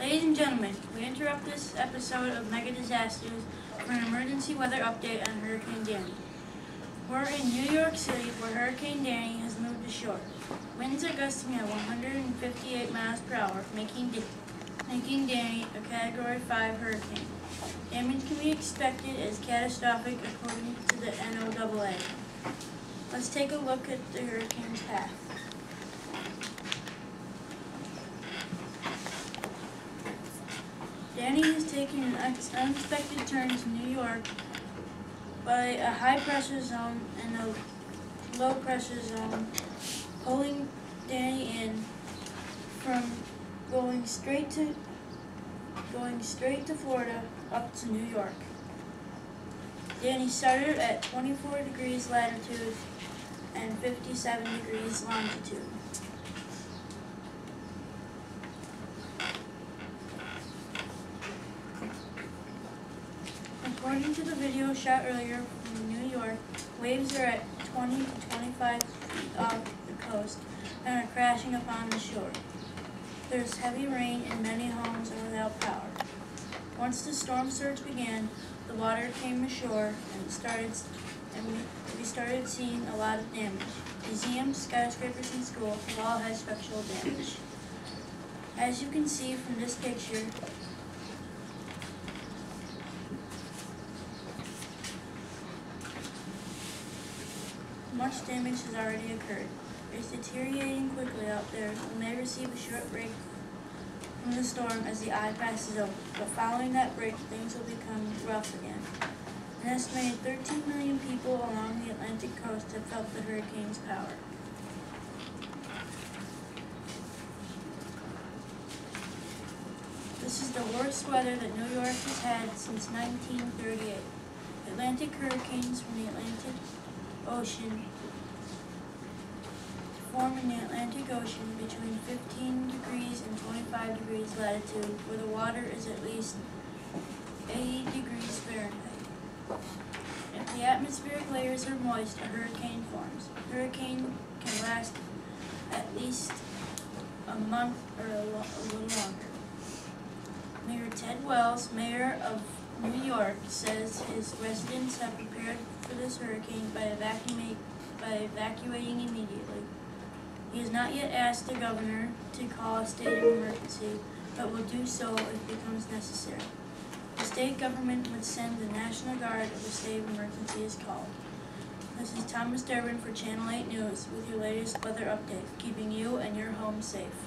Ladies and gentlemen, we interrupt this episode of Mega Disasters for an emergency weather update on Hurricane Danny. We're in New York City where Hurricane Danny has moved ashore. Winds are gusting at 158 miles per hour, making Danny a Category 5 hurricane. Damage can be expected as catastrophic according to the NOAA. Let's take a look at the hurricane's path. Danny has taken an unexpected turn to New York by a high-pressure zone and a low-pressure zone, pulling Danny in from going straight to Florida up to New York. Danny started at 24 degrees latitude and 57 degrees longitude. According to the video shot earlier from New York, waves are at 20 to 25 feet off the coast and are crashing upon the shore. There's heavy rain and many homes are without power. Once the storm surge began, the water came ashore and we started seeing a lot of damage. Museums, skyscrapers, and schools have all had structural damage. As you can see from this picture, much damage has already occurred. It's deteriorating quickly out there. We may receive a short break from the storm as the eye passes over, but following that break, things will become rough again. An estimated 13 million people along the Atlantic coast have felt the hurricane's power. This is the worst weather that New York has had since 1938. Atlantic hurricanes from the Atlantic Ocean form in the Atlantic Ocean between 15 degrees and 25 degrees latitude, where the water is at least 80 degrees Fahrenheit. If the atmospheric layers are moist, a hurricane forms. A hurricane can last at least a month or a little longer. Mayor Ted Wells, mayor of New York, says his residents have prepared for this hurricane by evacuating immediately. He has not yet asked the governor to call a state of emergency, but will do so if it becomes necessary. The state government would send the National Guard if a state of emergency is called. This is Thomas Durbin for Channel 8 News with your latest weather update, keeping you and your home safe.